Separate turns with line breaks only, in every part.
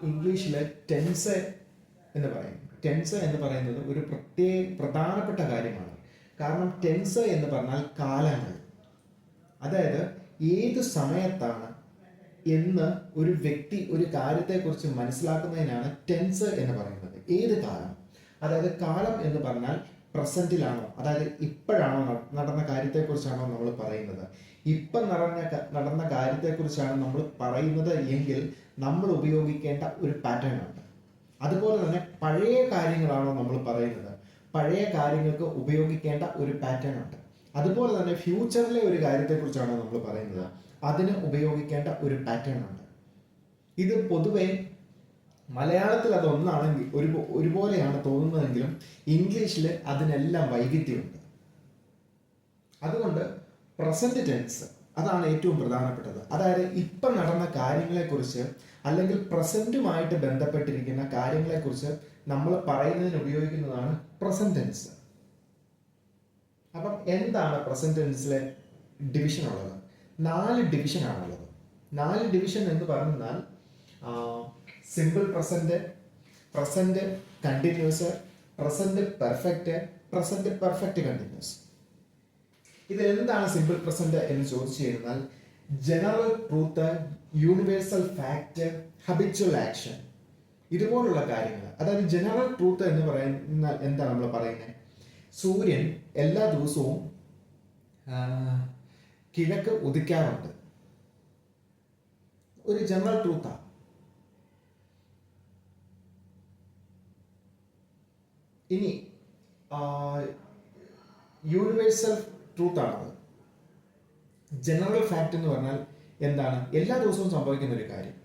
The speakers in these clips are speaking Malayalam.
ഇംഗ്ലീഷിൽ ടെൻസ് എന്ന് പറയും. ടെൻസ് എന്ന് പറയുന്നത് ഒരു പ്രധാനപ്പെട്ട കാര്യമാണ്. കാരണം ടെൻസ് എന്ന് പറഞ്ഞാൽ കാലങ്ങൾ. അതായത് ഏത് സമയത്താണ് എന്ന് ഒരു വ്യക്തി ഒരു കാര്യത്തെക്കുറിച്ച് മനസ്സിലാക്കുന്നതിനാണ് ടെൻസ് എന്ന് പറയുന്നത്. ഏത് കാലം, അതായത് കാലം എന്ന് പറഞ്ഞാൽ പ്രസന്റിലാണോ, അതായത് ഇപ്പോഴാണോ നടന്ന കാര്യത്തെക്കുറിച്ചാണോ നമ്മൾ പറയുന്നത്, ഇപ്പം നടന്ന കാര്യത്തെക്കുറിച്ചാണ് നമ്മൾ പറയുന്നത് എങ്കിൽ നമ്മൾ ഉപയോഗിക്കേണ്ട ഒരു പാറ്റേൺ ഉണ്ട്. അതുപോലെ തന്നെ പഴയ കാര്യങ്ങളാണോ നമ്മൾ പറയുന്നത്, പഴയ കാര്യങ്ങൾക്ക് ഉപയോഗിക്കേണ്ട ഒരു പാറ്റേൺ ഉണ്ട്. അതുപോലെ തന്നെ ഫ്യൂച്ചറിലെ ഒരു കാര്യത്തെക്കുറിച്ചാണോ നമ്മൾ പറയുന്നത്, അതിന് ഉപയോഗിക്കേണ്ട ഒരു പാറ്റേൺ ഉണ്ട്. ഇത് പൊതുവെ മലയാളത്തിൽ അതൊന്നാണെങ്കിൽ ഒരുപോലെയാണ് തോന്നുന്നതെങ്കിലും ഇംഗ്ലീഷിൽ അതിനെല്ലാം വൈവിധ്യമുണ്ട്. അതുകൊണ്ട് പ്രസന്റ് ടെൻസ് അതാണ് ഏറ്റവും പ്രധാനപ്പെട്ടത്. അതായത് ഇപ്പം നടന്ന കാര്യങ്ങളെക്കുറിച്ച് അല്ലെങ്കിൽ പ്രസന്റുമായിട്ട് ബന്ധപ്പെട്ടിരിക്കുന്ന കാര്യങ്ങളെക്കുറിച്ച് നമ്മൾ പറയുന്നതിന് ഉപയോഗിക്കുന്നതാണ് പ്രസന്റ് ടെൻസ്. അപ്പം എന്താണ് പ്രസന്റ് ടെൻസിലെ ഡിവിഷൻ ഉള്ളത്? 4 ഡിവിഷനാണുള്ളത്. 4 ഡിവിഷൻ എന്ന് പറഞ്ഞാൽ simple present, present continuous, present perfect, present perfect continuous. ഇത് എന്താണ് സിമ്പിൾ പ്രസന്റ് എന്ന് ചോദിച്ചു കഴിഞ്ഞാൽ general truth, universal fact, habitual action, ഇതുപോലുള്ള കാര്യങ്ങൾ. അതായത് ജനറൽ ട്രൂത്ത് എന്ന് പറയുന്ന എന്താ നമ്മൾ പറയുന്നത്, സൂര്യൻ എല്ലാ ദിവസവും കിഴക്ക് ഉദിക്കാറുണ്ട്. ഒരു ജനറൽ ട്രൂത്താണ്. ഇനി യൂണിവേഴ്സൽ ട്രൂത്ത് ആണത്. ജനറൽ ഫാക്ട് എന്ന് പറഞ്ഞാൽ എന്താണ്, എല്ലാ ദിവസവും സംഭവിക്കുന്ന ഒരു കാര്യം.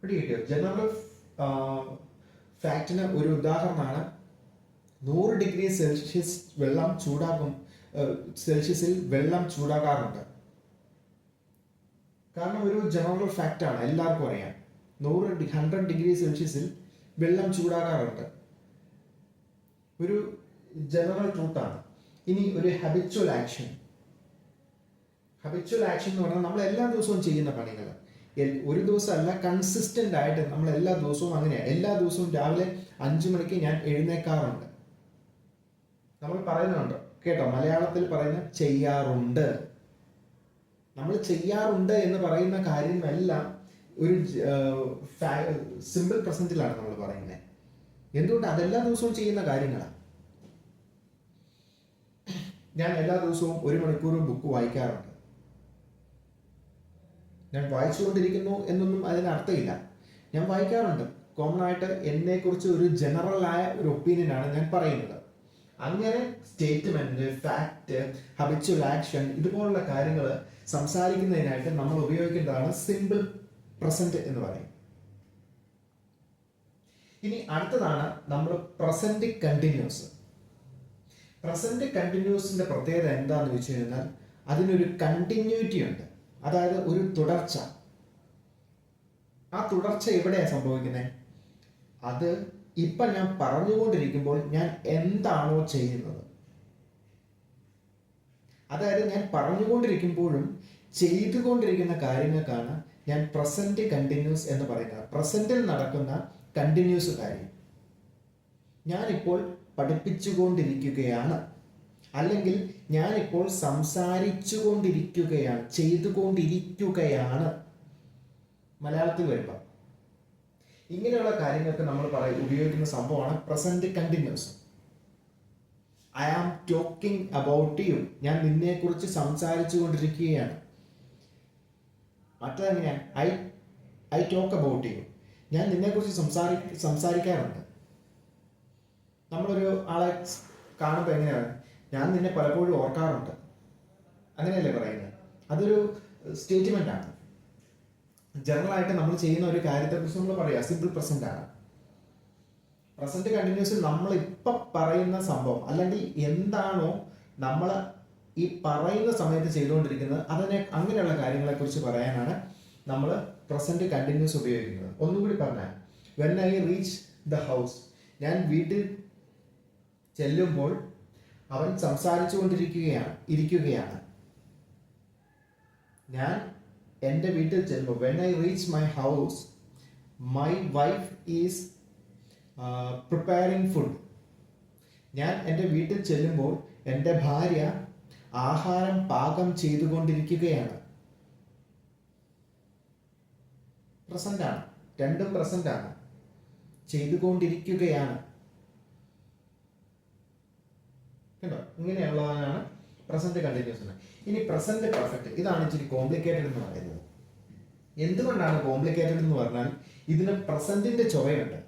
കിട്ടിയോ? ജനറൽ ഫാക്ടിന് ഒരു ഉദാഹരണമാണ് 100 ഡിഗ്രി സെൽഷ്യസ് വെള്ളം ചൂടാകും, സെൽഷ്യസിൽ വെള്ളം ചൂടാകാറുണ്ട്. കാരണം ഒരു ജനറൽ ഫാക്റ്റാണ്, എല്ലാവർക്കും അറിയാം. 100 ഡിഗ്രി സെൽഷ്യസിൽ വെള്ളം ചൂടാകാറുണ്ട്, ഒരു ജനറൽ ട്രൂത്താണ്. ഇനി ഒരു ഹബിച്വൽ ആക്ഷൻ. ഹബിച്വൽ ആക്ഷൻ എന്ന് പറഞ്ഞാൽ നമ്മൾ എല്ലാ ദിവസവും ചെയ്യുന്ന പണികൾ. ഒരു ദിവസമല്ല, കൺസിസ്റ്റന്റ് ആയിട്ട് നമ്മൾ എല്ലാ ദിവസവും അങ്ങനെയാണ്. എല്ലാ ദിവസവും രാവിലെ 5 മണിക്ക് ഞാൻ എഴുന്നേക്കാറുണ്ട്. നമ്മൾ പറയുന്നുണ്ട് കേട്ടോ, മലയാളത്തിൽ പറയുന്ന ചെയ്യാറുണ്ട്. നമ്മൾ ചെയ്യാറുണ്ട് എന്ന് പറയുന്ന കാര്യമെല്ലാം ഒരു സിമ്പിൾ പ്രസന്റിലാണ് നമ്മൾ പറയുന്നത്. എന്തുകൊണ്ട്? അതെല്ലാ ദിവസവും ചെയ്യുന്ന കാര്യങ്ങളാണ്. ഞാൻ എല്ലാ ദിവസവും 1 മണിക്കൂർ ബുക്ക് വായിക്കാറുണ്ട്. ഞാൻ വായിച്ചുകൊണ്ടിരിക്കുന്നു എന്നൊന്നും അതിനർത്ഥമില്ല. ഞാൻ വായിക്കാറുണ്ട്. കോമൺ ആയിട്ട് എന്നെക്കുറിച്ച് ഒരു ജനറലായ ഒരു ഒപ്പീനിയനാണ് ഞാൻ പറയുന്നത്. അങ്ങനെ സ്റ്റേറ്റ്മെന്റ്, ഫാക്ട്, ഹബിച്വൽ ആക്ഷൻ, ഇതുപോലുള്ള കാര്യങ്ങൾ സംസാരിക്കുന്നതിനായിട്ട് നമ്മൾ ഉപയോഗിക്കേണ്ടതാണ് സിമ്പിൾ പ്രസന്റ് എന്ന് പറയും. ഇനി അടുത്തതാണ് നമ്മൾ പ്രസന്റ് കണ്ടിന്യൂസ്. പ്രസന്റ് കണ്ടിന്യൂസിന്റെ പ്രത്യേകത എന്താണെന്ന് വെച്ച് കഴിഞ്ഞാൽ അതിനൊരു കണ്ടിന്യൂറ്റി ഉണ്ട്. അതായത് ഒരു തുടർച്ച. ആ തുടർച്ച എവിടെയാണ് സംഭവിക്കുന്നത്? അത് ഇപ്പം ഞാൻ പറഞ്ഞുകൊണ്ടിരിക്കുമ്പോൾ ഞാൻ എന്താണോ ചെയ്യുന്നത്, അതായത് ഞാൻ പറഞ്ഞുകൊണ്ടിരിക്കുമ്പോഴും ചെയ്തുകൊണ്ടിരിക്കുന്ന കാര്യങ്ങൾക്കാണ് ഞാൻ പ്രസന്റ് കണ്ടിന്യൂസ് എന്ന് പറയുന്നത്. പ്രസന്റിൽ നടക്കുന്ന കണ്ടിന്യൂസ് കാര്യം. ഞാനിപ്പോൾ പഠിപ്പിച്ചുകൊണ്ടിരിക്കുകയാണ്, അല്ലെങ്കിൽ ഞാനിപ്പോൾ സംസാരിച്ചുകൊണ്ടിരിക്കുകയാണ്, ചെയ്തുകൊണ്ടിരിക്കുകയാണ്. മലയാളത്തിൽ വരുമ്പോൾ ഇങ്ങനെയുള്ള കാര്യങ്ങൾക്ക് നമ്മൾ ഉപയോഗിക്കുന്ന സംഭവമാണ് present continuous. I am talking about you. ഞാൻ നിന്നെക്കുറിച്ച് സംസാരിച്ചു കൊണ്ടിരിക്കുകയാണ്. മറ്റതെങ്ങനെയാണ്? I talk about you. ഞാൻ നിന്നെക്കുറിച്ച് സംസാരിക്കാറുണ്ട്. നമ്മളൊരു ആളെ കാണുമ്പോൾ എങ്ങനെയാണ്? ഞാൻ നിന്നെ പലപ്പോഴും ഓർക്കാറുണ്ട്. അങ്ങനെയല്ലേ പറയുന്നത്? അതൊരു സ്റ്റേറ്റ്മെന്റ് ആണ്. ജനറലായിട്ട് നമ്മൾ ചെയ്യുന്ന ഒരു കാര്യത്തെക്കുറിച്ച് നമ്മൾ പറയുക സിമ്പിൾ പ്രസന്റ് ആണ്. പ്രസന്റ് കണ്ടിന്യൂസിൽ നമ്മൾ ഇപ്പം പറയുന്ന സംഭവം അല്ലെങ്കിൽ എന്താണോ നമ്മൾ ഈ പറയുന്ന സമയത്ത് ചെയ്തുകൊണ്ടിരിക്കുന്നത് അങ്ങനെയുള്ള കാര്യങ്ങളെക്കുറിച്ച് പറയാനാണ് നമ്മൾ പ്രസന്റ് കണ്ടിന്യൂസ് ഉപയോഗിക്കുന്നത്. ഒന്നുകൂടി പറഞ്ഞാൽ, when I reach the house, ഞാൻ വീട്ടിൽ ചെല്ലുമ്പോൾ അവൻ സംസാരിച്ചു കൊണ്ടിരിക്കുകയാണ്. ഞാൻ എൻ്റെ വീട്ടിൽ ചെല്ലുമ്പോൾ when I reach my house my wife is preparing food. ഞാൻ എൻ്റെ വീട്ടിൽ ചെല്ലുമ്പോൾ എൻ്റെ ഭാര്യ ആഹാരം പാകം ചെയ്തുകൊണ്ടിരിക്കുകയാണ്. പ്രസന്റാണ്, രണ്ടും പ്രസന്റാണ്, ചെയ്തുകൊണ്ടിരിക്കുകയാണ്. കണ്ടോ, ഇങ്ങനെയുള്ളതാണ് പ്രസന്റ് കണ്ടിന്യൂസ്. ഇനി പ്രസന്റ് പെർഫെക്റ്റ്, ഇതാണ് ഇച്ചിരി കോംപ്ലിക്കേറ്റഡ് എന്ന് പറയുന്നത്. എന്തുകൊണ്ടാണ് കോംപ്ലിക്കേറ്റഡ് എന്ന് പറഞ്ഞാൽ ഇതിന് പ്രസന്റിന്റെ ചുവയുണ്ട്,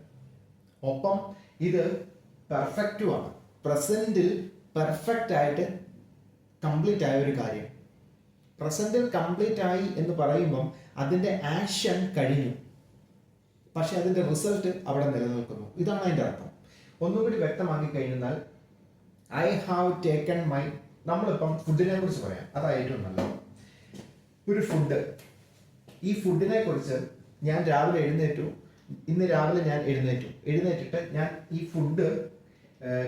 ഒപ്പം ഇത് പെർഫെക്റ്റുമാണ്. പ്രസന്റിൽ പെർഫെക്റ്റ് ആയിട്ട് കംപ്ലീറ്റ് ആയ ഒരു കാര്യം. പ്രസന്റിൽ കംപ്ലീറ്റ് ആയി എന്ന് പറയുമ്പം അതിന്റെ ആക്ഷൻ കഴിഞ്ഞു, പക്ഷെ അതിന്റെ റിസൾട്ട് അവിടെ നിലനിൽക്കുന്നു. ഇതാണ് അതിന്റെ അർത്ഥം. ഒന്നുകൂടി വ്യക്തമാക്കി കഴിഞ്ഞാൽ ഐ ഹാവ് ടേക്കൺ മൈ, നമ്മളിപ്പം ഫുഡിനെ കുറിച്ച് പറയാം, അതാണ് ഏറ്റവും നല്ലത്. ഒരു ഫുഡ്, ഈ ഫുഡിനെ കുറിച്ച് ഞാൻ രാവിലെ എഴുന്നേറ്റു, ഇന്ന് രാവിലെ ഞാൻ എഴുന്നേറ്റിട്ട് ഞാൻ ഈ ഫുഡ്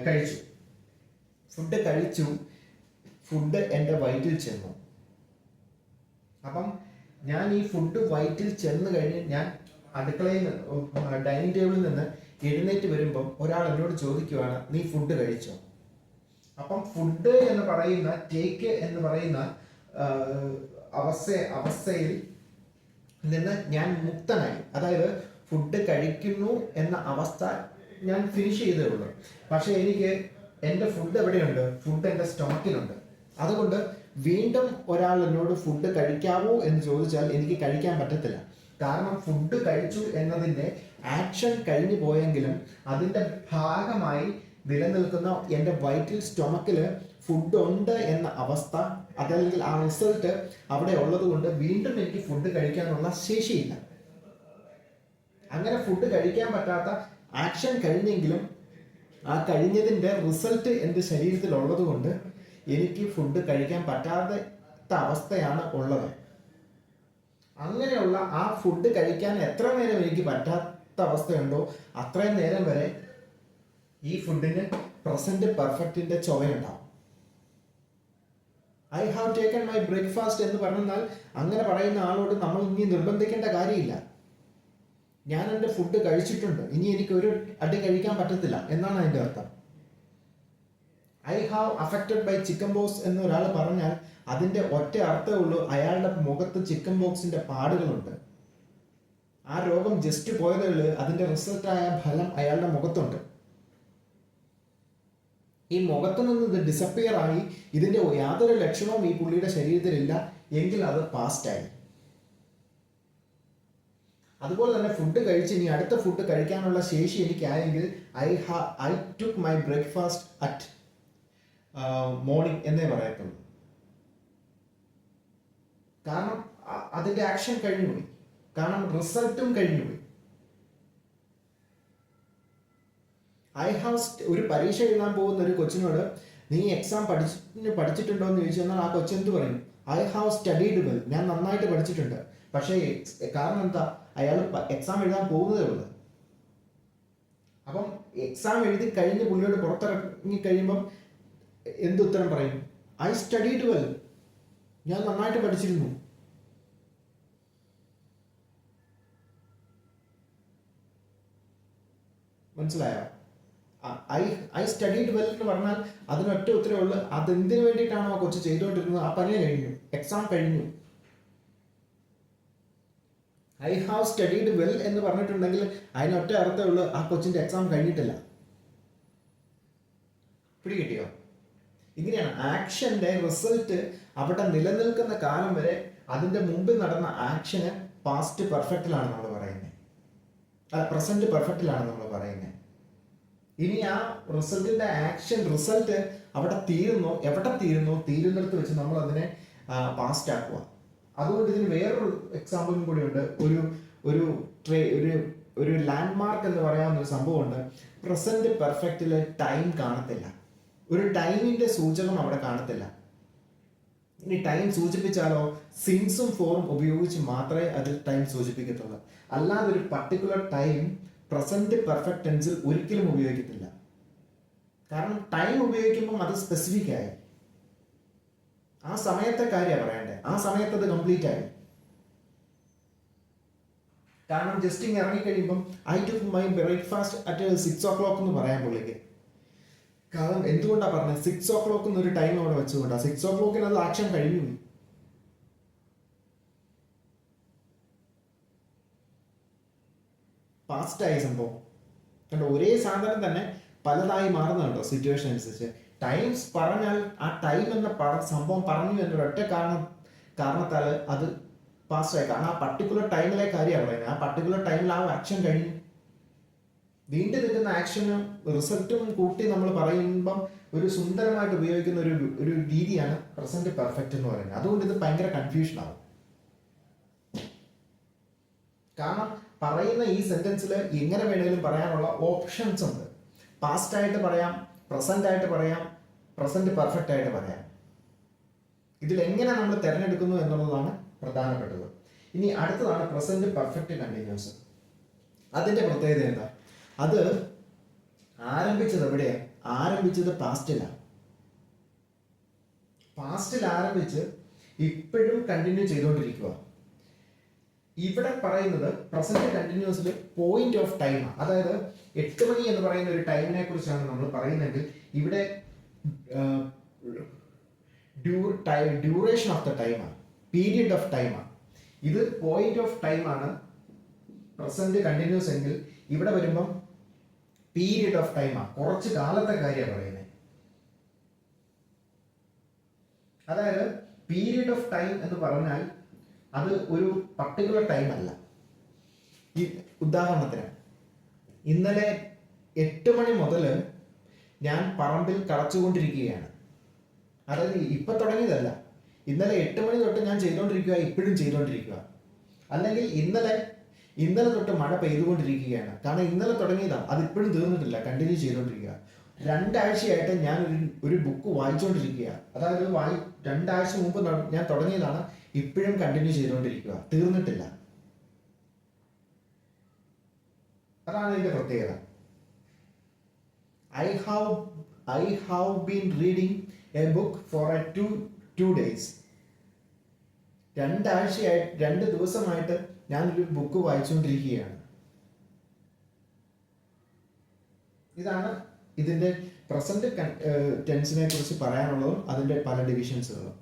കഴിച്ചു. ഫുഡ് എൻ്റെ വയറ്റിൽ ചെന്നു. അപ്പം ഞാൻ ഈ ഫുഡ് വയറ്റിൽ ചെന്ന് കഴിഞ്ഞ് ഞാൻ അടുക്കളയിൽ ഡൈനിങ് ടേബിളിൽ നിന്ന് എഴുന്നേറ്റ് വരുമ്പം ഒരാൾ എന്നോട് ചോദിക്കുവാണ്, നീ ഫുഡ് കഴിച്ചോ? അപ്പം ഫുഡ് എന്ന് പറയുന്ന, ടേക്ക് എന്ന് പറയുന്ന അവസ്ഥയിൽ നിന്ന് ഞാൻ മുക്തനായി. അതായത് ഫുഡ് കഴിക്കുന്നു എന്ന അവസ്ഥ ഞാൻ ഫിനിഷ് ചെയ്തേ ഉള്ളൂ. പക്ഷെ എനിക്ക് എൻ്റെ ഫുഡ് എവിടെയുണ്ട്? ഫുഡ് എൻ്റെ സ്റ്റൊമക്കിലുണ്ട്. അതുകൊണ്ട് വീണ്ടും ഒരാൾ എന്നോട് ഫുഡ് കഴിക്കാവോ എന്ന് ചോദിച്ചാൽ എനിക്ക് കഴിക്കാൻ പറ്റത്തില്ല. കാരണം ഫുഡ് കഴിച്ചു എന്നതിൻ്റെ ആക്ഷൻ കഴിഞ്ഞു പോയെങ്കിലും അതിൻ്റെ ഭാഗമായി നിലനിൽക്കുന്ന എൻ്റെ വയറ്റിൽ, സ്റ്റൊമക്കിൽ ഫുഡ് ഉണ്ട് എന്ന അവസ്ഥ, അതല്ലെങ്കിൽ ആ റിസൾട്ട് അവിടെ ഉള്ളത് കൊണ്ട് വീണ്ടും എനിക്ക് ഫുഡ് കഴിക്കാനുള്ള ശേഷിയില്ല. അങ്ങനെ ഫുഡ് കഴിക്കാൻ പറ്റാത്ത ആക്ഷൻ കഴിഞ്ഞെങ്കിലും ആ കഴിഞ്ഞതിൻ്റെ റിസൾട്ട് എൻ്റെ ശരീരത്തിൽ ഉള്ളത് കൊണ്ട് എനിക്ക് ഫുഡ് കഴിക്കാൻ പറ്റാത്ത അവസ്ഥയാണ് ഉള്ളത്. അങ്ങനെയുള്ള ആ ഫുഡ് കഴിക്കാൻ എത്ര നേരം എനിക്ക് പറ്റാത്ത അവസ്ഥയുണ്ടോ അത്രയും നേരം വരെ ഈ ഫുഡിന് പ്രസന്റ് പെർഫെക്റ്റിന്റെ ചുവയുണ്ടാവും. I have taken my breakfast എന്ന് പറഞ്ഞാൽ അങ്ങനെ പറയുന്ന ആളോട് നമ്മൾ ഇനി നിർബന്ധിക്കേണ്ട കാര്യമില്ല. ഞാൻ എൻ്റെ ഫുഡ് കഴിച്ചിട്ടുണ്ട്, ഇനി എനിക്ക് ഒരു അടി കഴിക്കാൻ പറ്റത്തില്ല എന്നാണ് അതിൻ്റെ അർത്ഥം. I have affected by chicken box എന്ന് ഒരാൾ പറഞ്ഞാൽ അതിൻ്റെ ഒറ്റ അർത്ഥമേ ഉള്ളൂ, അയാളുടെ മുഖത്ത് ചിക്കൻ ബോക്സിന്റെ പാടുകളുണ്ട്. ആ രോഗം ജസ്റ്റ് പോയതേ ഉള്ളൂ, അതിൻ്റെ റിസൾട്ടായ ഫലം അയാളുടെ മുഖത്തുണ്ട്. ഈ മുഖത്തു നിന്ന് ഇത് ഡിസപ്പിയർ ആയി, ഇതിന്റെ യാതൊരു ലക്ഷണവും ഈ പുള്ളിയുടെ ശരീരത്തിലില്ല എങ്കിൽ അത് പാസ്റ്റായി. അതുപോലെ തന്നെ ഫുഡ് കഴിച്ച് ഇനി അടുത്ത ഫുഡ് കഴിക്കാനുള്ള ശേഷി എനിക്കായെങ്കിൽ I took my breakfast at morning എന്നേ പറയത്തുള്ളൂ. കാരണം അതിന്റെ ആക്ഷൻ കഴിഞ്ഞുപോയി, കാരണം റിസൾട്ടും കഴിഞ്ഞുപോയി. ഐ ഹാവ് ഒരു പരീക്ഷ എഴുതാൻ പോകുന്ന ഒരു കൊച്ചിനോട് നീ എക്സാം പഠിച്ചിട്ടുണ്ടോ എന്ന് ചോദിച്ചു കഴിഞ്ഞാൽ ആ കൊച്ചെന്ത് പറയും? ഐ ഹാവ് സ്റ്റഡീഡ് വെൽ, ഞാൻ നന്നായിട്ട് പഠിച്ചിട്ടുണ്ട്. പക്ഷേ കാരണം എന്താ? അയാൾ എക്സാം എഴുതാൻ പോകുന്നതേ ഉള്ളൂ. അപ്പം എക്സാം എഴുതി കഴിഞ്ഞ് പുള്ളിയോട് പുറത്തിറങ്ങി കഴിയുമ്പം എന്തുത്തരം പറയും? ഐ സ്റ്റഡീഡ് വെൽ, ഞാൻ നന്നായിട്ട് പഠിച്ചിരുന്നു. മനസ്സിലായോ? ഐ സ്റ്റഡീഡ് വെൽ എന്ന് പറഞ്ഞാൽ അതിനൊറ്റ ഉത്തരവേ ഉള്ളൂ. അതെന്തിനു വേണ്ടിയിട്ടാണോ ആ കൊച്ചു ചെയ്തുകൊണ്ടിരുന്നത്? ആ പണി കഴിഞ്ഞു, എക്സാം കഴിഞ്ഞു. ഐ ഹാവ് സ്റ്റഡീഡ് വെൽ എന്ന് പറഞ്ഞിട്ടുണ്ടെങ്കിൽ അതിനൊറ്റ അർത്ഥമേ ഉള്ളൂ, ആ കൊച്ചിന്റെ എക്സാം കഴിഞ്ഞിട്ടില്ല. പിടികിട്ടിയോ? ഇങ്ങനെയാണ് ആക്ഷന്റെ റിസൾട്ട് അവിടെ നിലനിൽക്കുന്ന കാലം വരെ അതിന്റെ മുമ്പിൽ നടന്ന ആക്ഷന് പാസ്റ്റ് പെർഫെക്റ്റിലാണ് നമ്മൾ പറയുന്നത്, പ്രസന്റ് പെർഫെക്റ്റിലാണ് നമ്മൾ പറയുന്നത്. ഇനി ആ റിസൾട്ടിന്റെ ആക്ഷൻ റിസൾട്ട് അവിടെ തീരുന്നു, എവിടെ തീരുന്നു, തീരുന്നിടത്ത് വെച്ച് നമ്മൾ അതിനെ പാസ്റ്റ് ആക്കുക. അതുകൊണ്ട് ഇതിന് വേറൊരു എക്സാമ്പിളും കൂടി ഉണ്ട്. ഒരു ലാൻഡ് മാർക്ക് എന്ന് പറയാവുന്ന ഒരു സംഭവമുണ്ട്. പ്രസന്റ് പെർഫെക്റ്റില് ടൈം കാണത്തില്ല, ഒരു ടൈമിന്റെ സൂചകം അവിടെ കാണത്തില്ല. ഇനി ടൈം സൂചിപ്പിച്ചാലോ സിൻസും ഫോറും ഉപയോഗിച്ച് മാത്രമേ അതിൽ ടൈം സൂചിപ്പിക്കത്തുള്ളൂ. അല്ലാതെ ഒരു പർട്ടിക്കുലർ ടൈം പ്രസന്റ് പെർഫെക്റ്റ് ടെൻസിൽ ഒരിക്കലും ഉപയോഗിക്കത്തില്ല. കാരണം ടൈം ഉപയോഗിക്കുമ്പം അത് സ്പെസിഫിക് ആയി. ആ സമയത്തെ കാര്യമാണ് പറയണ്ടേ, ആ സമയത്ത് അത് കംപ്ലീറ്റ് ആയി. കാരണം ജസ്റ്റ് ഇങ്ങനെ ഇറങ്ങിക്കഴിയുമ്പം I took my breakfast at 6 o'clock എന്ന് പറയാൻ പുള്ളിക്ക്. കാരണം എന്തുകൊണ്ടാണ് പറഞ്ഞത്, 6 o'clock എന്നൊരു ടൈം അവിടെ വെച്ചുകൊണ്ടാണ്. 6 o'clock അത് ആക്ഷൻ കഴിഞ്ഞു പോയി. ഫാസ്റ്റായി സംഭവം കണ്ടോ. ഒരേ സാധനം തന്നെ പലതായി മാറുന്നുണ്ടോ സിറ്റുവേഷൻ അനുസരിച്ച്. ടൈംസ് പറഞ്ഞാൽ ആ ടൈം എന്ന സംഭവം പറഞ്ഞു എന്ന ഒറ്റ കാരണത്താൽ അത് ഫാസ്റ്റായി. കാരണം ആ പർട്ടിക്കുലർ ടൈമിലെ കാര്യമാണ് പറയുന്നത്. ആ പർട്ടിക്കുലർ ടൈമിൽ ആ ആക്ഷൻ കഴിഞ്ഞു. വീണ്ടും നിൽക്കുന്ന ആക്ഷനും റിസൾട്ടും കൂട്ടി നമ്മൾ പറയുമ്പം ഒരു സുന്ദരമായിട്ട് ഉപയോഗിക്കുന്ന ഒരു രീതിയാണ് പ്രസന്റ് പെർഫെക്റ്റ് എന്ന് പറയുന്നത്. അതുകൊണ്ട് ഇത് ഭയങ്കര കൺഫ്യൂഷൻ ആവും. കാരണം പറയുന്ന ഈ സെന്റൻസിൽ എങ്ങനെ വേണമെങ്കിലും പറയാനുള്ള ഓപ്ഷൻസ് ഉണ്ട്. പാസ്റ്റ് ആയിട്ട് പറയാം, പ്രസന്റ് ആയിട്ട് പറയാം, പ്രസന്റ് പെർഫെക്റ്റ് ആയിട്ട് പറയാം. ഇതിൽ എങ്ങനെ നമ്മൾ തിരഞ്ഞെടുക്കുന്നു എന്നുള്ളതാണ് പ്രധാനപ്പെട്ടത്. ഇനി അടുത്തതാണ് പ്രസന്റ് പെർഫെക്റ്റ് കണ്ടിന്യൂസ്. അതിന്റെ പ്രത്യേകത എന്താ? അത് ആരംഭിച്ചത് എവിടെയാണ്? ആരംഭിച്ചത് പാസ്റ്റിലാണ്. പാസ്റ്റിൽ ആരംഭിച്ച് ഇപ്പോഴും കണ്ടിന്യൂ ചെയ്തുകൊണ്ടിരിക്കുക. ഇവിടെ പറയുന്നത് പ്രസന്റ് കണ്ടിന്യൂസിൽ പോയിന്റ് ഓഫ് ടൈമാണ്. അതായത് 8 മണി എന്ന് പറയുന്ന ഒരു ടൈമിനെ കുറിച്ചാണ് നമ്മൾ പറയുന്നതെങ്കിൽ ഇവിടെ ഡ്യൂറേഷൻ ഓഫ് ദ ടൈമാണ്, പീരിയഡ് ഓഫ് ടൈമാണ്. ഇത് പോയിന്റ് ഓഫ് ടൈമാണ് പ്രസന്റ് കണ്ടിന്യൂസ് എങ്കിൽ ഇവിടെ വരുമ്പം പീരിയഡ് ഓഫ് ടൈമാണ്, കുറച്ച് കാലത്തെ കാര്യമാണ് പറയുന്നത്. അതായത് പീരിയഡ് ഓഫ് ടൈം എന്ന് പറഞ്ഞാൽ അത് ഒരു പർട്ടിക്കുലർ ടൈം അല്ല. ഈ ഉദാഹരണത്തിന് ഇന്നലെ 8 മണി മുതൽ ഞാൻ പറമ്പിൽ കളച്ചുകൊണ്ടിരിക്കുകയാണ്. അതായത് ഇപ്പം തുടങ്ങിയതല്ല, ഇന്നലെ 8 മണി തൊട്ട് ഞാൻ ചെയ്തുകൊണ്ടിരിക്കുക, ഇപ്പോഴും ചെയ്തുകൊണ്ടിരിക്കുക. അല്ലെങ്കിൽ ഇന്നലെ തൊട്ട് മഴ പെയ്തുകൊണ്ടിരിക്കുകയാണ്. കാരണം ഇന്നലെ തുടങ്ങിയതാണ്, അതിപ്പോഴും തീർന്നിട്ടില്ല, കണ്ടിന്യൂ ചെയ്തുകൊണ്ടിരിക്കുക. 2 ആഴ്ചയായിട്ട് ഞാൻ ഒരു ബുക്ക് വായിച്ചുകൊണ്ടിരിക്കുക. അതായത് 2 ആഴ്ച മുമ്പ് ഞാൻ തുടങ്ങിയതാണ്, ഇപ്പോഴും കണ്ടിന്യൂ ചെയ്തുകൊണ്ടിരിക്കുക, തീർന്നിട്ടില്ല. അതാണ് ഇതിന്റെ പ്രത്യേകത. I have been reading A book for 2 days. 2 ദിവസമായിട്ട് ഞാനൊരു ബുക്ക് വായിച്ചുകൊണ്ടിരിക്കുകയാണ്. ഇതാണ് ഇതിന്റെ പ്രസന്റ് ടെൻസിനെ കുറിച്ച് പറയാനുള്ളതും അതിന്റെ പല ഡിവിഷൻസുകളും.